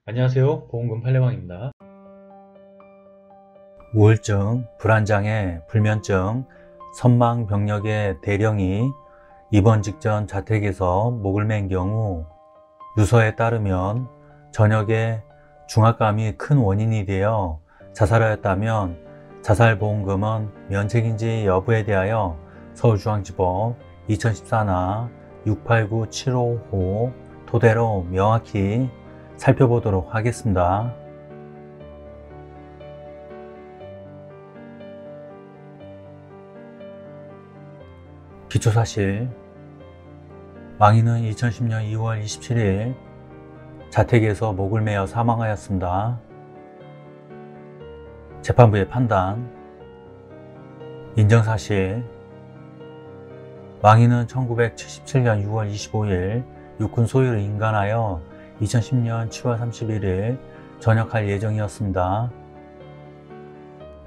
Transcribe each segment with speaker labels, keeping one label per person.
Speaker 1: 안녕하세요. 보험금 팔례방입니다.
Speaker 2: 우울증, 불안장애, 불면증, 선망병력의 대령이 입원 직전 자택에서 목을 맨 경우 유서에 따르면 저녁에 중압감이 큰 원인이 되어 자살하였다면 자살보험금은 면책인지 여부에 대하여 서울중앙지법 2014나 689755 토대로 명확히 살펴보도록 하겠습니다. 기초사실, 망인은 2010년 2월 27일 자택에서 목을 매어 사망하였습니다. 재판부의 판단, 인정사실, 망인은 1977년 6월 25일 육군 소유를 인간하여 2010년 7월 31일 전역할 예정이었습니다.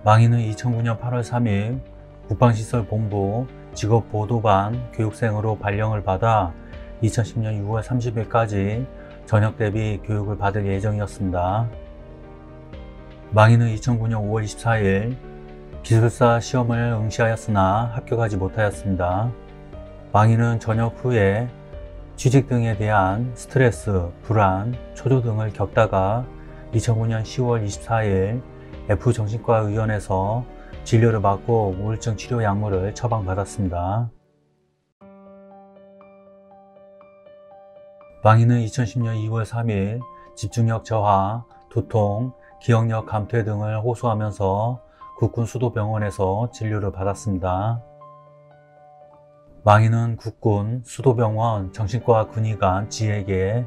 Speaker 2: 망인은 2009년 8월 3일 국방시설본부 직업보도반 교육생으로 발령을 받아 2010년 6월 30일까지 전역 대비 교육을 받을 예정이었습니다. 망인은 2009년 5월 24일 기술사 시험을 응시하였으나 합격하지 못하였습니다. 망인은 전역 후에 취직 등에 대한 스트레스, 불안, 초조 등을 겪다가 2009년 10월 24일 F정신과의원에서 진료를 받고 우울증 치료 약물을 처방받았습니다. 망인은 2010년 2월 3일 집중력 저하, 두통, 기억력 감퇴 등을 호소하면서 국군수도병원에서 진료를 받았습니다. 망인은 국군 수도병원 정신과 군의관 지에게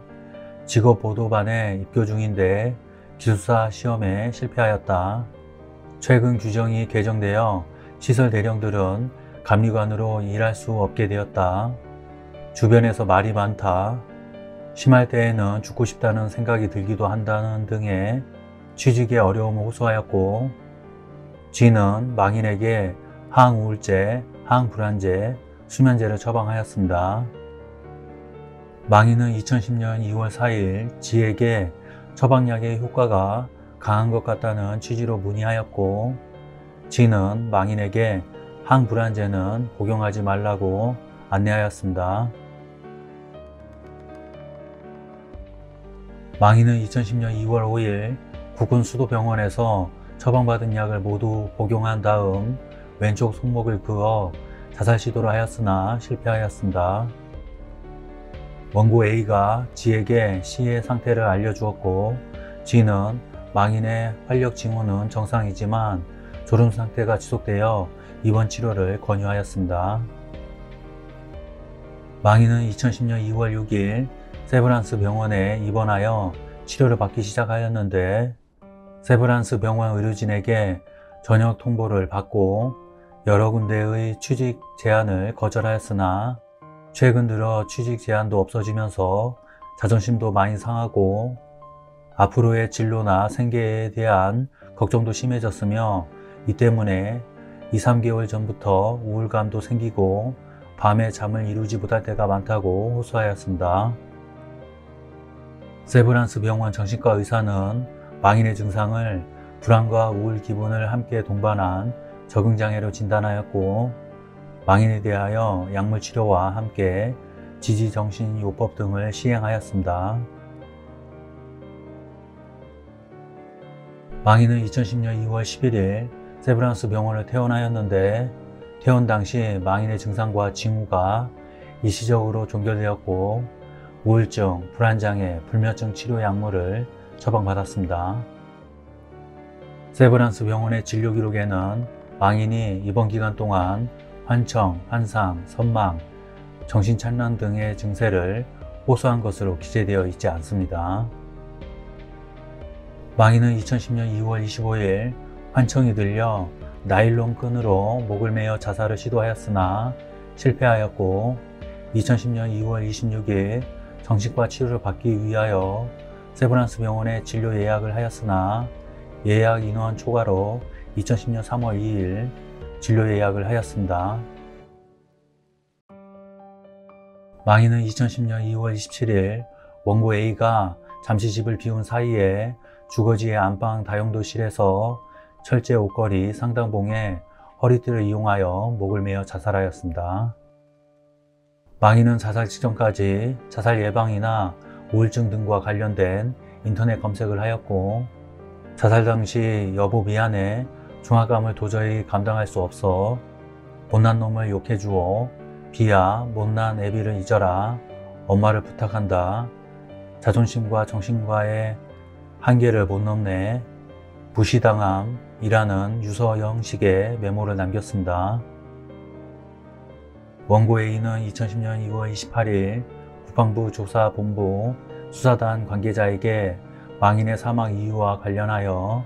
Speaker 2: 직업보도반에 입교 중인데 기술사 시험에 실패하였다. 최근 규정이 개정되어 시설 대령들은 감리관으로 일할 수 없게 되었다. 주변에서 말이 많다. 심할 때에는 죽고 싶다는 생각이 들기도 한다는 등의 취직에 어려움을 호소하였고, 지는 망인에게 항우울제, 항불안제, 수면제를 처방하였습니다. 망인은 2010년 2월 4일 지에게 처방약의 효과가 강한 것 같다는 취지로 문의하였고, 지는 망인에게 항불안제는 복용하지 말라고 안내하였습니다. 망인은 2010년 2월 5일 국군수도병원에서 처방받은 약을 모두 복용한 다음 왼쪽 손목을 그어 자살 시도를 하였으나 실패하였습니다. 원고 A가 지에게 C의 상태를 알려주었고, 지는 망인의 활력 징후는 정상이지만 졸음 상태가 지속되어 입원 치료를 권유하였습니다. 망인은 2010년 2월 6일 세브란스 병원에 입원하여 치료를 받기 시작하였는데, 세브란스 병원 의료진에게 전역 통보를 받고 여러 군데의 취직 제안을 거절하였으나 최근 들어 취직 제안도 없어지면서 자존심도 많이 상하고 앞으로의 진로나 생계에 대한 걱정도 심해졌으며, 이 때문에 2~3개월 전부터 우울감도 생기고 밤에 잠을 이루지 못할 때가 많다고 호소하였습니다. 세브란스 병원 정신과 의사는 망인의 증상을 불안과 우울 기분을 함께 동반한 적응장애로 진단하였고, 망인에 대하여 약물 치료와 함께 지지정신요법 등을 시행하였습니다. 망인은 2010년 2월 11일 세브란스 병원을 퇴원하였는데, 퇴원 당시 망인의 증상과 징후가 일시적으로 종결되었고 우울증, 불안장애, 불면증 치료 약물을 처방받았습니다. 세브란스 병원의 진료 기록에는 망인이 입원 기간 동안 환청, 환상, 선망, 정신찬란 등의 증세를 호소한 것으로 기재되어 있지 않습니다. 망인은 2010년 2월 25일 환청이 들려 나일론 끈으로 목을 매어 자살을 시도하였으나 실패하였고, 2010년 2월 26일 정신과 치료를 받기 위하여 세브란스 병원에 진료 예약을 하였으나 예약 인원 초과로 2010년 3월 2일 진료 예약을 하였습니다. 망인은 2010년 2월 27일 원고 A가 잠시 집을 비운 사이에 주거지의 안방 다용도실에서 철제 옷걸이 상당봉에 허리띠를 이용하여 목을 매어 자살하였습니다. 망인은 자살 직전까지 자살 예방이나 우울증 등과 관련된 인터넷 검색을 하였고, 자살 당시 여보 미안해, 중압감을 도저히 감당할 수 없어, 못난 놈을 욕해주어, 비야 못난 애비를 잊어라, 엄마를 부탁한다, 자존심과 정신과의 한계를 못 넘네, 무시당함이라는 유서 형식의 메모를 남겼습니다. 원고 A는 2010년 2월 28일 국방부 조사본부 수사단 관계자에게 망인의 사망 이유와 관련하여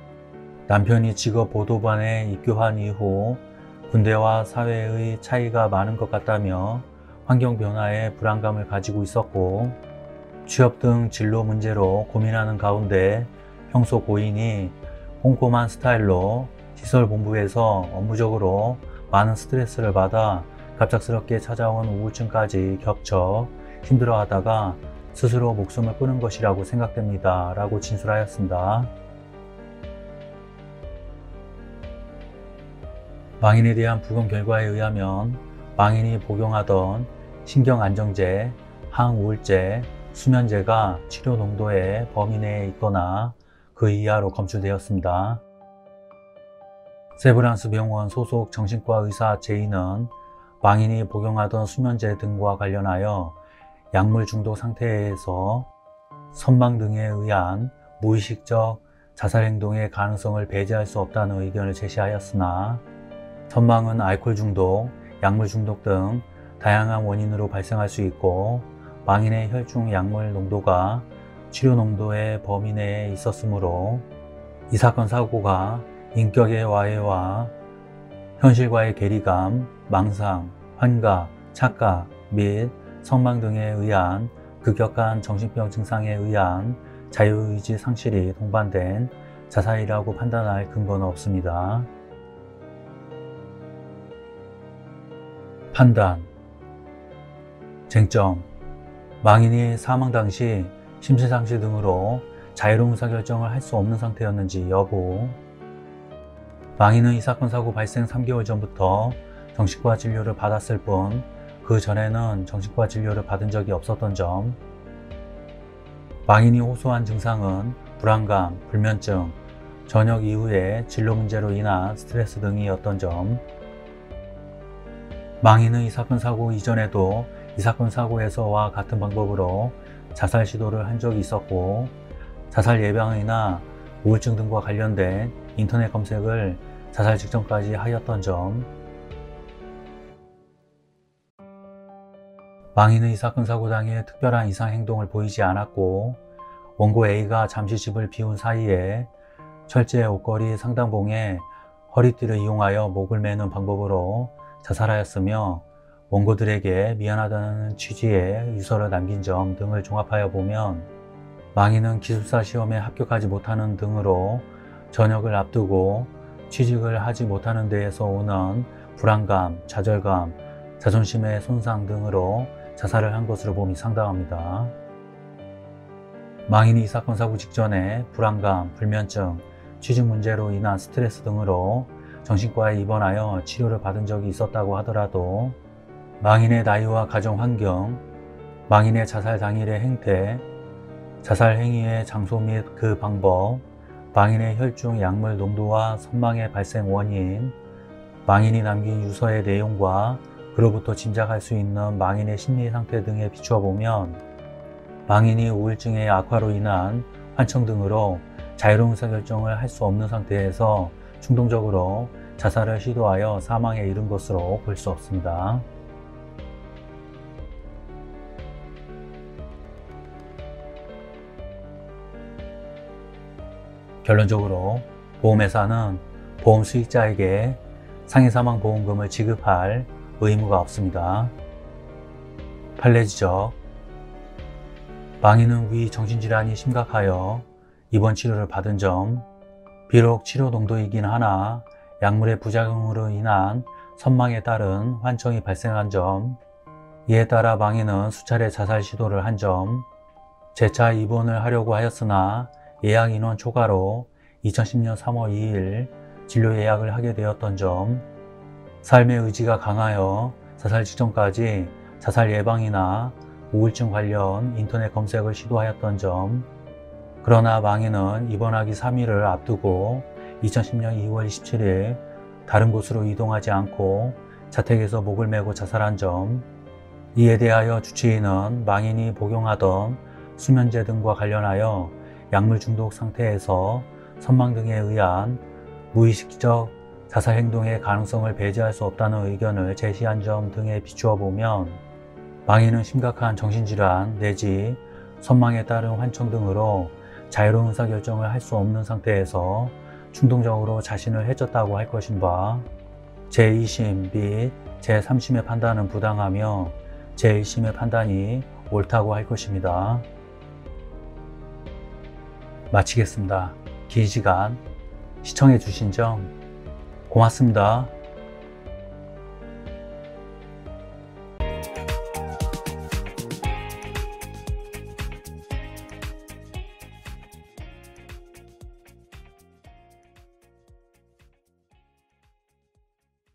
Speaker 2: 남편이 직업 보도반에 입교한 이후 군대와 사회의 차이가 많은 것 같다며 환경 변화에 불안감을 가지고 있었고, 취업 등 진로 문제로 고민하는 가운데 평소 고인이 꼼꼼한 스타일로 시설본부에서 업무적으로 많은 스트레스를 받아 갑작스럽게 찾아온 우울증까지 겹쳐 힘들어하다가 스스로 목숨을 끊은 것이라고 생각됩니다. 라고 진술하였습니다. 망인에 대한 부검 결과에 의하면 망인이 복용하던 신경안정제, 항우울제, 수면제가 치료 농도의 범위 내에 있거나 그 이하로 검출되었습니다. 세브란스 병원 소속 정신과 의사 J는 망인이 복용하던 수면제 등과 관련하여 약물 중독 상태에서 선망 등에 의한 무의식적 자살 행동의 가능성을 배제할 수 없다는 의견을 제시하였으나, 선망은 알코올 중독, 약물 중독 등 다양한 원인으로 발생할 수 있고, 망인의 혈중 약물 농도가 치료 농도의 범위 내에 있었으므로 이 사건 사고가 인격의 와해와 현실과의 괴리감, 망상, 환각, 착각 및 선망 등에 의한 급격한 정신병 증상에 의한 자유의지 상실이 동반된 자살이라고 판단할 근거는 없습니다. 판단. 쟁점. 망인이 사망 당시 심신상실 등으로 자유로운 의사결정을 할 수 없는 상태였는지 여부. 망인은 이 사건 사고 발생 3개월 전부터 정신과 진료를 받았을 뿐 그 전에는 정신과 진료를 받은 적이 없었던 점. 망인이 호소한 증상은 불안감, 불면증, 저녁 이후에 진로 문제로 인한 스트레스 등이었던 점. 망인은 이 사건 사고 이전에도 이 사건 사고에서와 같은 방법으로 자살 시도를 한 적이 있었고, 자살 예방이나 우울증 등과 관련된 인터넷 검색을 자살 직전까지 하였던 점. 망인은 이 사건 사고 당일 특별한 이상 행동을 보이지 않았고, 원고 A가 잠시 집을 비운 사이에 철제 옷걸이 상당봉에 허리띠를 이용하여 목을 매는 방법으로 자살하였으며, 원고들에게 미안하다는 취지의 유서를 남긴 점 등을 종합하여 보면 망인은 기숙사 시험에 합격하지 못하는 등으로 전역을 앞두고 취직을 하지 못하는 데에서 오는 불안감, 좌절감, 자존심의 손상 등으로 자살을 한 것으로 봄이 상당합니다. 망인이 이 사건 사고 직전에 불안감, 불면증, 취직 문제로 인한 스트레스 등으로 정신과에 입원하여 치료를 받은 적이 있었다고 하더라도 망인의 나이와 가정 환경, 망인의 자살 당일의 행태, 자살 행위의 장소 및 그 방법, 망인의 혈중 약물 농도와 선망의 발생 원인, 망인이 남긴 유서의 내용과 그로부터 짐작할 수 있는 망인의 심리 상태 등에 비추어 보면 망인이 우울증의 악화로 인한 환청 등으로 자유로운 의사결정을 할 수 없는 상태에서 충동적으로 자살을 시도하여 사망에 이른 것으로 볼 수 없습니다. 결론적으로 보험회사는 보험 수익자에게 상해사망보험금을 지급할 의무가 없습니다. 판례 지적. 망인은 위 정신질환이 심각하여 입원 치료를 받은 점, 비록 치료 농도이긴 하나 약물의 부작용으로 인한 선망에 따른 환청이 발생한 점, 이에 따라 망인은 수차례 자살 시도를 한 점, 재차 입원을 하려고 하였으나 예약 인원 초과로 2010년 3월 2일 진료 예약을 하게 되었던 점, 삶의 의지가 강하여 자살 직전까지 자살 예방이나 우울증 관련 인터넷 검색을 시도하였던 점, 그러나 망인은 입원하기 3일을 앞두고 2010년 2월 27일 다른 곳으로 이동하지 않고 자택에서 목을 메고 자살한 점, 이에 대하여 주치의는 망인이 복용하던 수면제 등과 관련하여 약물 중독 상태에서 선망 등에 의한 무의식적 자살 행동의 가능성을 배제할 수 없다는 의견을 제시한 점 등에 비추어 보면 망인은 심각한 정신질환 내지 선망에 따른 환청 등으로 자유로운 의사결정을 할 수 없는 상태에서 충동적으로 자신을 해쳤다고 할 것인 바, 제2심 및 제3심의 판단은 부당하며 제1심의 판단이 옳다고 할 것입니다. 마치겠습니다. 긴 시간 시청해 주신 점 고맙습니다.